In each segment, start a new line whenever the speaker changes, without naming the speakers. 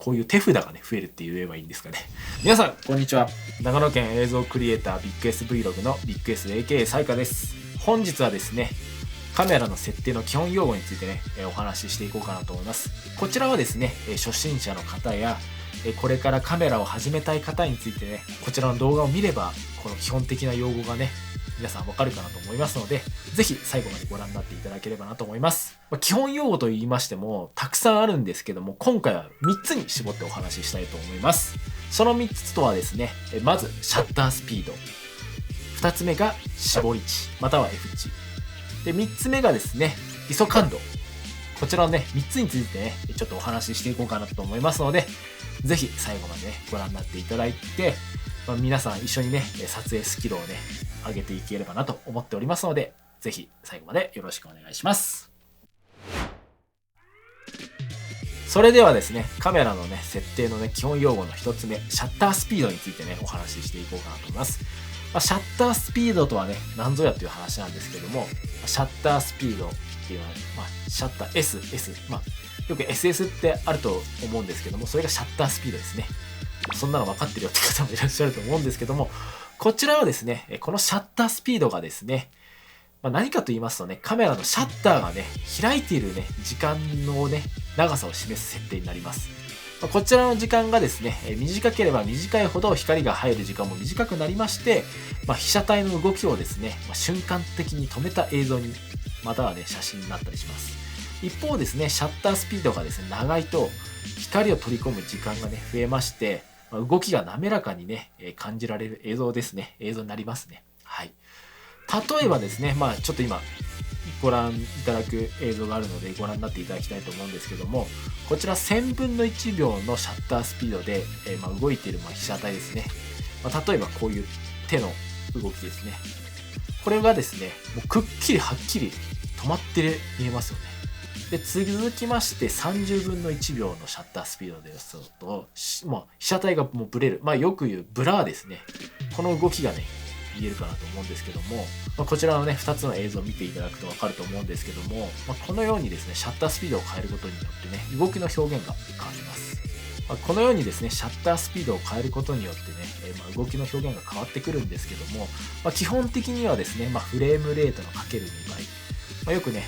こういう手札がね、増えるって言えばいいんですかね。皆さん、こんにちは。長野県映像クリエイター BigSVlog の BigS AK サイカです。本日はですね、カメラの設定の基本用語についてね、お話ししていこうかなと思います。こちらはですね、初心者の方や、これからカメラを始めたい方についてね、こちらの動画を見れば、この基本的な用語がね、皆さんわかるかなと思いますので、ぜひ最後までご覧になっていただければなと思います。基本用語と言いましても、たくさんあるんですけども、今回は3つに絞ってお話ししたいと思います。その3つとはですね、まず、シャッタースピード。2つ目が、絞り値、または F 値。で、3つ目がですね、ISO感度。こちらのね、3つについてね、ちょっとお話ししていこうかなと思いますので、ぜひ最後までね、ご覧になっていただいて、皆さん一緒にね、撮影スキルをね、上げていければなと思っておりますので、ぜひ最後までよろしくお願いします。それではですね、カメラのね、設定のね、基本用語の1つ目、シャッタースピードについてね、お話ししていこうかなと思います。シャッタースピードとはね、何ぞやという話なんですけども、シャッタースピードっていうのは、シャッター S、よく SS ってあると思うんですけども、それがシャッタースピードですね。そんなの分かってるよって方もいらっしゃると思うんですけども、こちらはですね、このシャッタースピードがですね、何かと言いますとね、カメラのシャッターがね、開いているね、時間のね、長さを示す設定になります。こちらの時間がですね、短ければ短いほど光が入る時間も短くなりまして、被写体の動きをですね、瞬間的に止めた映像に、またはね、写真になったりします。一方ですね、シャッタースピードがですね、長いと、光を取り込む時間がね、増えまして、動きが滑らかにね、感じられる映像ですね。映像になりますね。はい。例えばですね、ちょっと今、ご覧いただく映像があるので、ご覧になっていただきたいと思うんですけども、こちら1000分の1秒のシャッタースピードで、動いている被写体ですね。例えばこういう手の動きですね。これがですね、もうくっきりはっきり止まって見えますよね。で、続きまして30分の1秒のシャッタースピードですと、被写体がもうブレる。よく言うブラーですね。この動きがね、見えるかなと思うんですけども、こちらのね、2つの映像を見ていただくとわかると思うんですけども、このようにですね、シャッタースピードを変えることによってね、動きの表現が変わります。このようにですね、シャッタースピードを変えることによってね、動きの表現が変わってくるんですけども、基本的にはですね、フレームレートのかける2倍。よくね、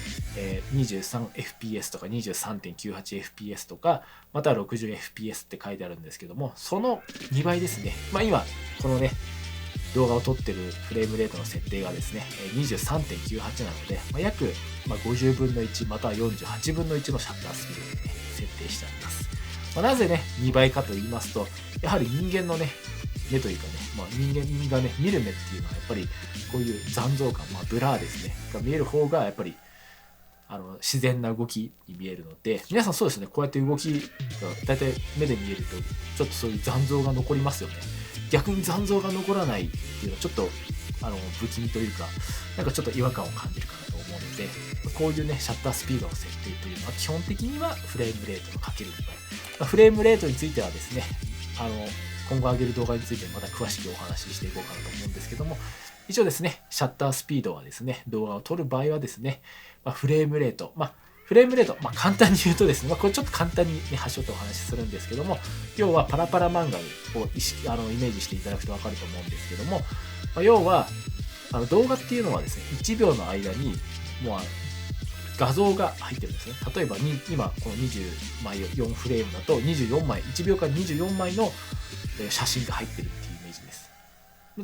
23fps とか 23.98fps とか、または 60fps って書いてあるんですけども、その2倍ですね。今、このね、動画を撮ってるフレームレートの設定がですね、23.98 なので、約50分の1または48分の1のシャッタースピードでね、設定してあります。なぜね、2倍かと言いますと、やはり人間のね、目というかね、人間がね、見る目っていうのはやっぱりこういう残像感、ブラーですね、が見える方がやっぱり自然な動きに見えるので、皆さんそうですね、こうやって動きが大体目で見えると、ちょっとそういう残像が残りますよね。逆に残像が残らないっていうのはちょっと不気味というか、なんかちょっと違和感を感じるかなと思うので、こういうね、シャッタースピードの設定というのは基本的にはフレームレートのかける2倍。フレームレートについてはですね、今後上げる動画についてまた詳しくお話ししていこうかなと思うんですけども、一応ですね、シャッタースピードはですね、動画を撮る場合はですね、フレームレート、簡単に言うとですね、これちょっと簡単に、端折ってお話しするんですけども、要はパラパラ漫画をイメージしていただくと分かると思うんですけども、要は動画っていうのはですね、1秒の間にもう画像が入ってるんですね。例えば今この20枚4フレームだと24枚、1秒間24枚の写真が入ってるっていうイメージです。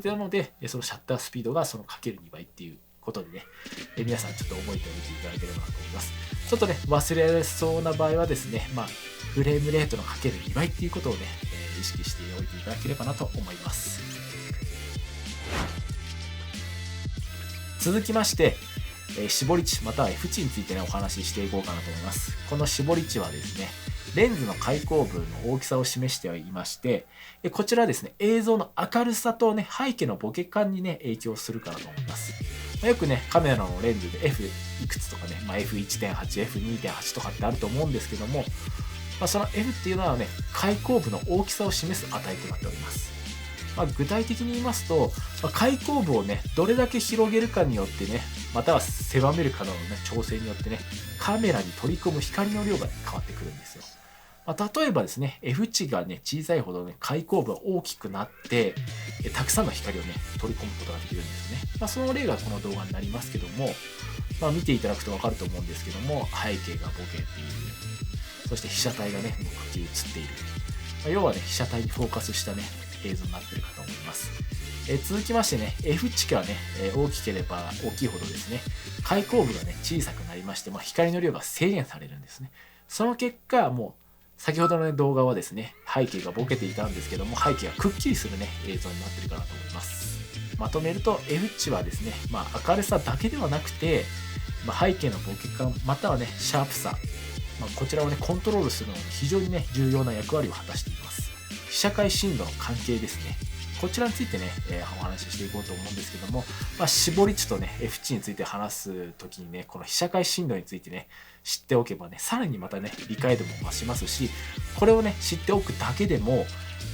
なので、そのシャッタースピードがそのかける2倍っていうことでね、皆さんちょっと覚えておいていただければなと思います。ちょっとね、忘れられそうな場合はですね、フレームレートのかける2倍っていうことをね、意識しておいていただければなと思います。続きまして、絞り値または F 値についてね、お話ししていこうかなと思います。この絞り値はですね、レンズの開口部の大きさを示していまして、こちらはですね、映像の明るさとね、背景のボケ感にね、影響するかなと思います。よくね、カメラのレンズで F いくつとかね、F1.8、F2.8 とかってあると思うんですけども、その F っていうのはね、開口部の大きさを示す値となっております。具体的に言いますと、開口部をね、どれだけ広げるかによってね、または狭めるかのね、調整によってね、カメラに取り込む光の量が変わってくるんですよ。例えばですね、F 値がね、小さいほどね、開口部が大きくなって、たくさんの光をね、取り込むことができるんですね。その例がこの動画になりますけども、見ていただくとわかると思うんですけども、背景がボケている。そして被写体がね、もうくっきり映っている。要はね、被写体にフォーカスしたね、映像になっているかと思います。続きましてね、F 値がね、大きければ大きいほどですね、開口部がね、小さくなりまして、光の量が制限されるんですね。その結果、もう、先ほどの、ね、動画はですね、背景がボケていたんですけども、背景がくっきりするね、映像になっているかなと思います。まとめると、F 値はですね、明るさだけではなくて、背景のボケ感、またはね、シャープさ、こちらをね、コントロールするのに非常にね、重要な役割を果たしています。被写界深度の関係ですね。こちらについてね、お話ししていこうと思うんですけども、絞り値とね、F 値について話すときにね、この被写界深度についてね、知っておけばね、さらにまたね、理解度も増しますし、これをね、知っておくだけでも、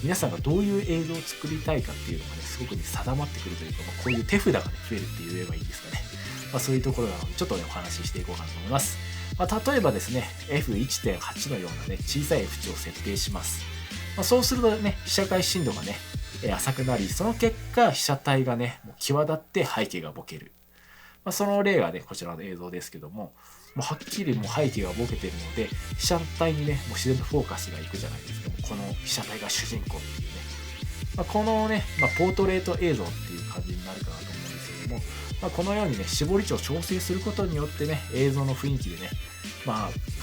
皆さんがどういう映像を作りたいかっていうのがね、すごくね、定まってくるというか、こういう手札がね、増えるって言えばいいんですかね。そういうところなので、ちょっとね、お話ししていこうかなと思います。例えばですね、F1.8 のようなね、小さい F 値を設定します。そうするとね、被写界深度がね、浅くなり、その結果、被写体がね、もう際立って背景がボケる。その例がね、こちらの映像ですけども、もうはっきりもう背景がボケてるので、被写体にね、もう自然とフォーカスがいくじゃないですか。もうこの被写体が主人公っていうね。このね、ポートレート映像っていう感じになるかなと思うんですけども、このようにね、絞り値を調整することによってね、映像の雰囲気でね、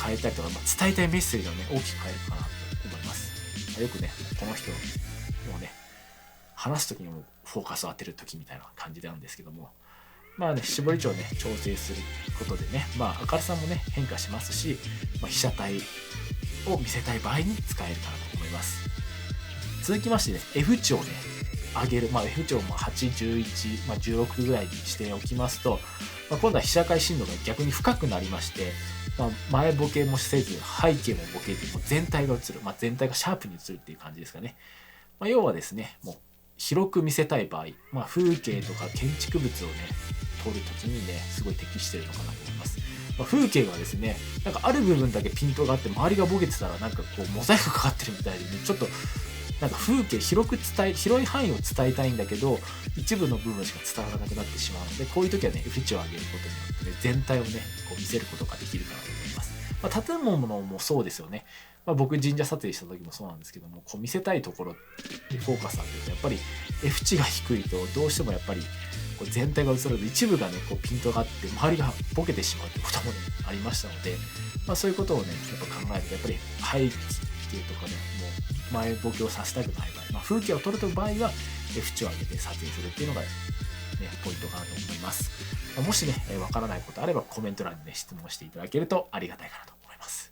変えたりとか、伝えたいメッセージをね、大きく変えるかなと思います。よくね、この人をね、話すときにもフォーカスを当てるときみたいな感じなんですけども、絞り値をね、調整することでね、明るさもね、変化しますし、被写体を見せたい場合に使えるかなと思います。続きましてね、F 値をね、上げる。F 値を8、11、16ぐらいにしておきますと、今度は被写界深度が逆に深くなりまして、前ボケもせず、背景もボケて、全体が映る。全体がシャープに映るっていう感じですかね。要はですね、もう広く見せたい場合、風景とか建築物をね、撮るときにね、すごい適してるのかなと思います。風景がですね、なんかある部分だけピントがあって、周りがボケてたらなんかこうモザイクかかってるみたいでね、ちょっとなんか風景広い範囲を伝えたいんだけど、一部の部分しか伝わらなくなってしまうので、こういう時はね、F 値を上げることによってね、全体をね、こう見せることができるかなと思います。建物もそうですよね。僕神社撮影した時もそうなんですけども、こう見せたいところでフォーカス当てるとやっぱり F 値が低いとどうしてもやっぱりこう全体が映ると一部がねこうピントがあって周りがボケてしまうってこともねありましたので、そういうことをねやっぱ考えるとやっぱり背景とかねもう前ボケをさせたくない場合、風景を撮るという場合は F 値を上げて撮影するっていうのがねポイントかなと思います。もしねわからないことあればコメント欄にね質問していただけるとありがたいかなと思います。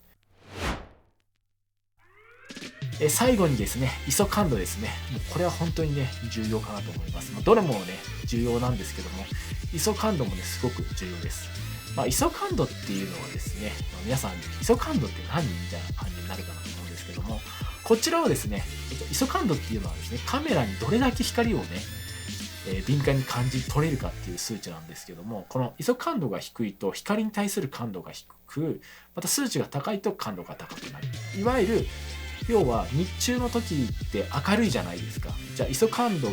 最後にですね、ISO感度ですね。もうこれは本当にね、重要かなと思います。どれもね、重要なんですけども、ISO感度もね、すごく重要です。ISO感度っていうのはですね、皆さん、ISO感度って何みたいな感じになるかなと思うんですけども、こちらはですね、ISO感度っていうのはですね、カメラにどれだけ光をね、敏感に感じ取れるかっていう数値なんですけども、この ISO感度が低いと光に対する感度が低く、また数値が高いと感度が高くなる。いわゆる要は日中の時って明るいじゃないですか。じゃあ ISO 感度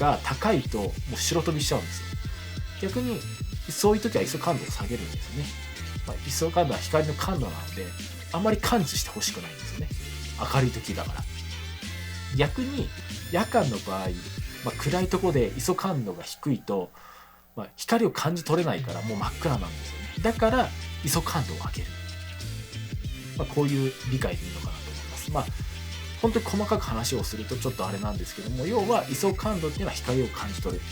が高いともう白飛びしちゃうんですよ。逆にそういう時は ISO 感度を下げるんですよね。ISO 感度は光の感度なのであんまり感知してほしくないんですよね。明るい時だから。逆に夜間の場合、暗いところで ISO 感度が低いと、光を感じ取れないからもう真っ暗なんですよね。だから ISO 感度を上げる。こういう理解でいいのかなと思います。本当に細かく話をするとちょっとあれなんですけども、要は ISO 感度っていうのは光を感じ取る。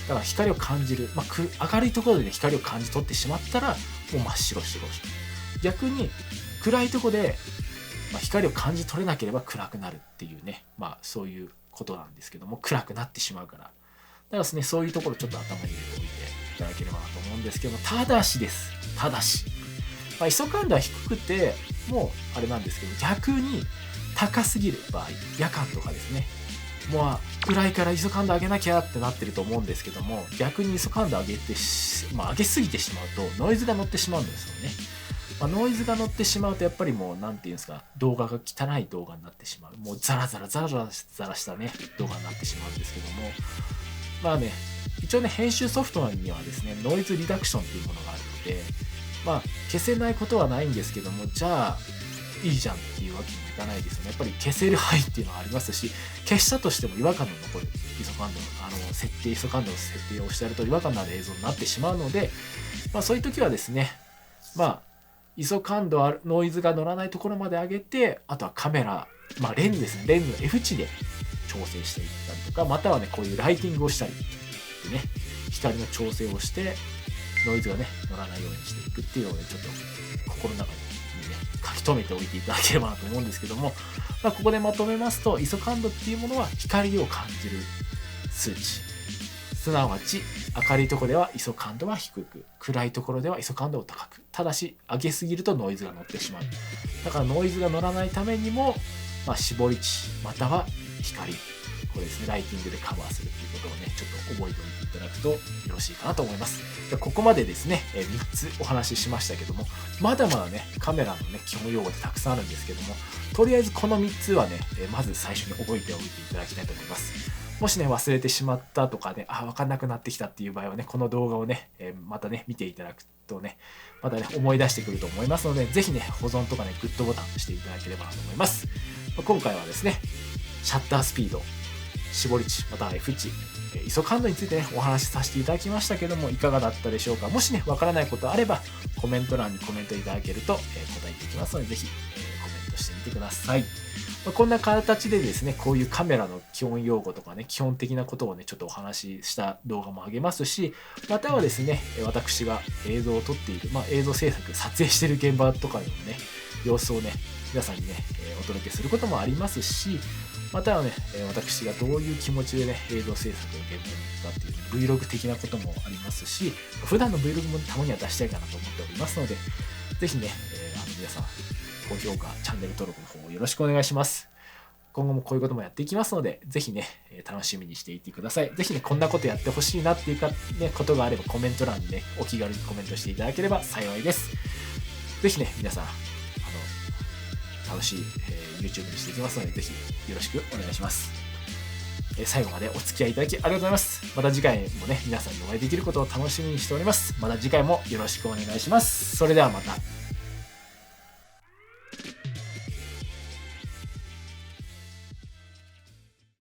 だから光を感じる。明るいところでね、光を感じ取ってしまったら、もう真っ白。逆に暗いところで、光を感じ取れなければ暗くなるっていうね、そういうことなんですけども、暗くなってしまうから。だからですね、そういうところちょっと頭に入れておいていただければなと思うんですけども、ただし、ISO 感度は低くて、もうあれなんですけど、逆に高すぎる場合、夜間とかですね、もう暗いから ISO 感度上げなきゃってなってると思うんですけども、逆に ISO 感度上げて上げすぎてしまうとノイズが乗ってしまうんですよね。ノイズが乗ってしまうとやっぱりもう何て言うんですか、動画が汚い動画になってしまう、もうザラザラしたね動画になってしまうんですけども、一応ね編集ソフトにはですねノイズリダクションっていうものがあるので、消せないことはないんですけども、じゃあいいじゃんっていうわけにもいかないですよね。やっぱり消せる範囲っていうのがありますし、消したとしても違和感の残るISO感度のISO感度の設定をしてやると違和感のある映像になってしまうので、そういう時はですね、ISO感度ノイズが乗らないところまで上げて、あとはカメラ、レンズですね、レンズの F 値で調整していったりとか、またはねこういうライティングをしたりでね、光の調整をしてノイズがね乗らないようにしていくっていうのをね、ちょっと心の中にね書き留めておいていただければなと思うんですけども、ここでまとめますと、ISO感度っていうものは光を感じる数値、すなわち明るいところでは ISO 感度は低く、暗いところでは ISO 感度を高く、ただし上げすぎるとノイズが乗ってしまう。だからノイズが乗らないためにも、絞り値または光、これですね、ライティングでカバーするっていうことをねちょっと覚えておいていただくとよろしいかなと思います。でここまでですね3つお話ししましたけども、まだまだねカメラのね基本用語ってたくさんあるんですけども、とりあえずこの3つはねまず最初に覚えておいていただきたいと思います。もしね忘れてしまったとかね、分かんなくなってきたっていう場合はね、この動画をねまたね見ていただくとね、またね思い出してくると思いますので、ぜひね保存とかねグッドボタン押していただければなと思います。今回はですねシャッタースピード、絞り値または F 値、ISO感度についてねお話しさせていただきましたけども、いかがだったでしょうか。もしねわからないことあればコメント欄にコメントいただけると、答えていきますので、ぜひ、コメントしてみてください。こんな形でですね、こういうカメラの基本用語とかね、基本的なことをね、ちょっとお話しした動画も上げますし、またはですね、私が映像を撮っている、映像制作、撮影している現場とかのね、様子をね、皆さんにね、お届けすることもありますし、またはね、私がどういう気持ちでね、映像制作の現場に行くかっていう Vlog 的なこともありますし、普段の Vlog もたまには出したいかなと思っておりますので、ぜひね、皆さん、高評価、チャンネル登録の方よろしくお願いします。今後もこういうこともやっていきますので、ぜひね、楽しみにしていてください。ぜひね、こんなことやってほしいなっていうことがあれば、コメント欄にね、お気軽にコメントしていただければ幸いです。ぜひね、皆さん、楽しい、YouTube にしていきますので、ぜひよろしくお願いします。最後までお付き合いいただきありがとうございます。また次回もね、皆さんにお会いできることを楽しみにしております。また次回もよろしくお願いします。それではまた。